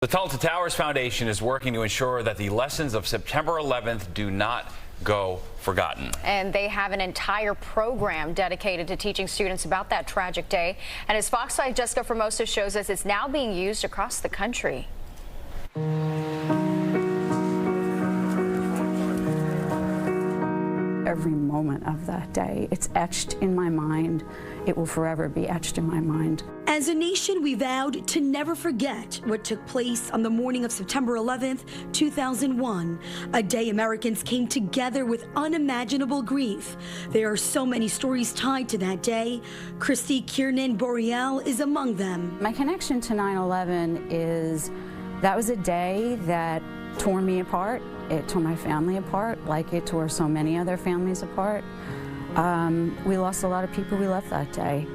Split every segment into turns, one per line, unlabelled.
The Tunnel to Towers Foundation is working to ensure that the lessons of September 11th do not go forgotten.
And they have an entire program dedicated to teaching students about that tragic day. And as Fox 5 Jessica Formoso shows us, it's now being used across the country.
Every moment of that day, it's etched in my mind. It will forever be etched in my mind.
As a nation, we vowed to never forget what took place on the morning of September 11th, 2001, a day Americans came together with unimaginable grief. There are so many stories tied to that day. Christy Kiernan Boreal is among them.
My connection to 9/11 is that was a day that tore me apart. It tore my family apart, like it tore so many other families apart. We lost a lot of people we loved that day.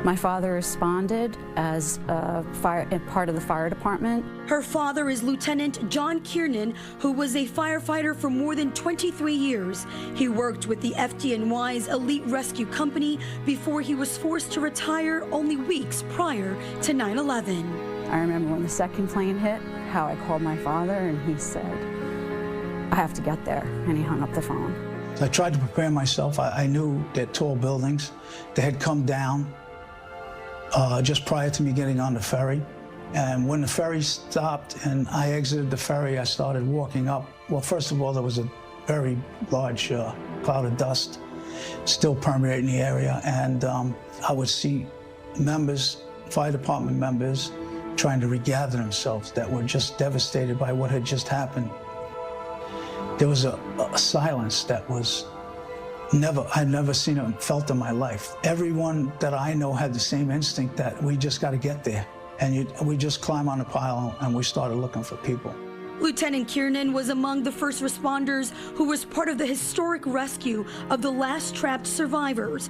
My father responded as part of the fire department.
Her father is Lieutenant John Kiernan, who was a firefighter for more than 23 years. He worked with the FDNY's Elite Rescue Company before he was forced to retire only weeks prior to 9/11.
I remember when the second plane hit, how I called my father and he said, "I have to get there," and he hung up the phone.
So I tried to prepare myself. I knew that tall buildings, they had come down just prior to me getting on the ferry. And when the ferry stopped and I exited the ferry, I started walking up. Well, first of all, there was a very large cloud of dust still permeating the area. And I would see members, fire department members, trying to regather themselves that were just devastated by what had just happened. There was a silence that was I'd never seen or felt in my life. Everyone that I know had the same instinct that we just got to get there. And we just climb on a pile and we started looking for people.
Lieutenant Kiernan was among the first responders who was part of the historic rescue of the last trapped survivors.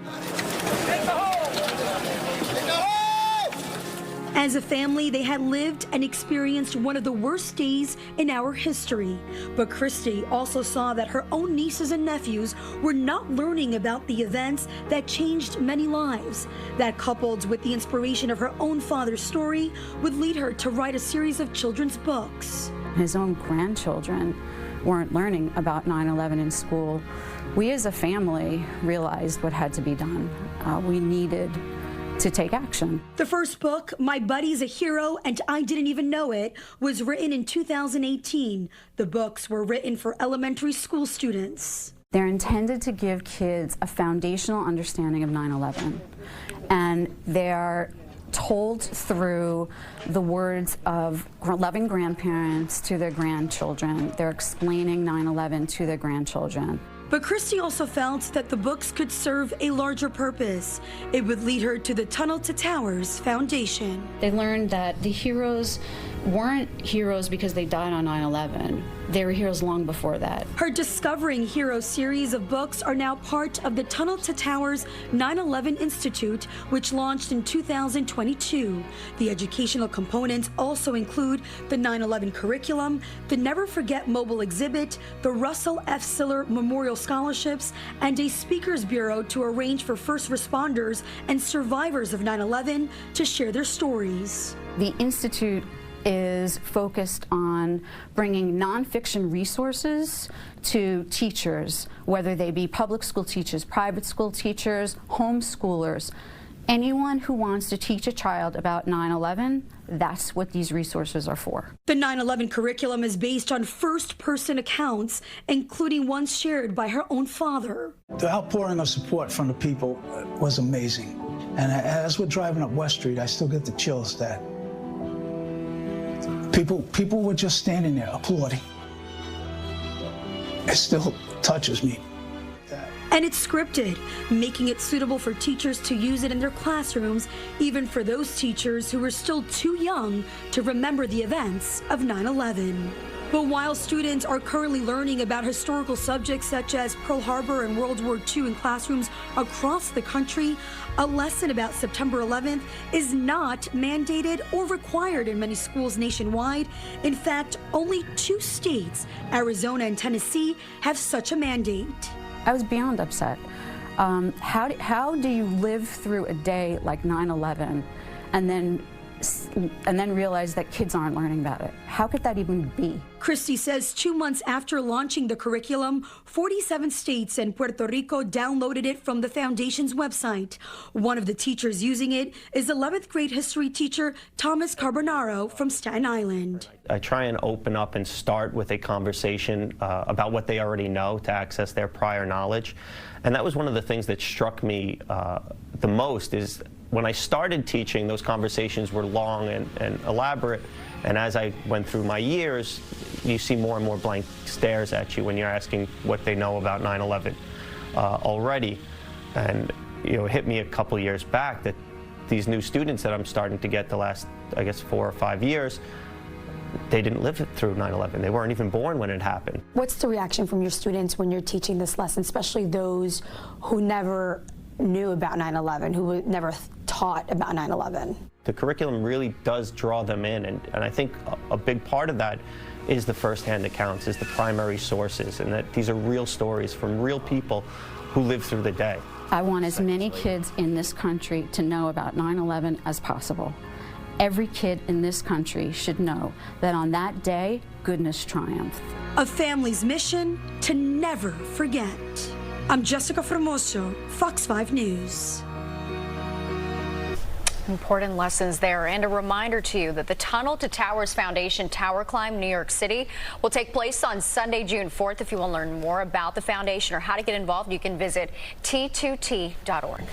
As a family, they had lived and experienced one of the worst days in our history. But Christy also saw that her own nieces and nephews were not learning about the events that changed many lives. That, coupled with the inspiration of her own father's story, would lead her to write a series of children's books.
His own grandchildren weren't learning about 9/11 in school. We as a family realized what had to be done. We needed to take action.
The first book, My Buddy's a Hero and I Didn't Even Know It, was written in 2018. The books were written for elementary school students.
They're intended to give kids a foundational understanding of 9/11, and they are told through the words of loving grandparents to their grandchildren. They're explaining 9/11 to their grandchildren.
But Christy also felt that the books could serve a larger purpose. It would lead her to the Tunnel to Towers Foundation.
They learned that the heroes weren't heroes because they died on 9/11. They were heroes long before that.
Her Discovering Heroes series of books are now part of the Tunnel to Towers 9/11 Institute, which launched in 2022. The educational components also include the 9/11 curriculum, the Never Forget mobile exhibit, the Russell F. Siller Memorial Scholarships, and a speakers bureau to arrange for first responders and survivors of 9/11 to share their stories.
The Institute is focused on bringing nonfiction resources to teachers, whether they be public school teachers, private school teachers, homeschoolers. Anyone who wants to teach a child about 9/11, that's what these resources are for.
The 9/11 curriculum is based on first-person accounts, including ones shared by her own father.
The outpouring of support from the people was amazing. And as we're driving up West Street, I still get the chills that people were just standing there applauding. It still touches me.
And it's scripted, making it suitable for teachers to use it in their classrooms, even for those teachers who were still too young to remember the events of 9/11. But while students are currently learning about historical subjects such as Pearl Harbor and World War II in classrooms across the country, a lesson about September 11th is not mandated or required in many schools nationwide. In fact, only 2 states, Arizona and Tennessee, have such a mandate.
I was beyond upset. How do you live through a day like 9/11 and then realize that kids aren't learning about it. How could that even be?
Christy says 2 months after launching the curriculum, 47 states and Puerto Rico downloaded it from the foundation's website. One of the teachers using it is 11th grade history teacher Thomas Carbonaro from Staten Island.
I try and open up and start with a conversation about what they already know to access their prior knowledge. And that was one of the things that struck me the most is when I started teaching, those conversations were long and elaborate. And as I went through my years, you see more and more blank stares at you when you're asking what they know about 9/11 already. And it hit me a couple years back that these new students that I'm starting to get the last, I guess, 4 or 5 years, they didn't live through 9/11. They weren't even born when it happened.
What's the reaction from your students when you're teaching this lesson, especially those who never knew about 9/11, who were never taught about 9/11?
The curriculum really does draw them in, and I think a big part of that is the first-hand accounts, is the primary sources, and that these are real stories from real people who lived through the day.
I want as many kids in this country to know about 9/11 as possible. Every kid in this country should know that on that day, goodness triumphed.
A family's mission to never forget. I'm Jessica Formoso, Fox 5 News.
Important lessons there, and a reminder to you that the Tunnel to Towers Foundation Tower Climb New York City will take place on Sunday, June 4th. If you want to learn more about the foundation or how to get involved, you can visit t2t.org.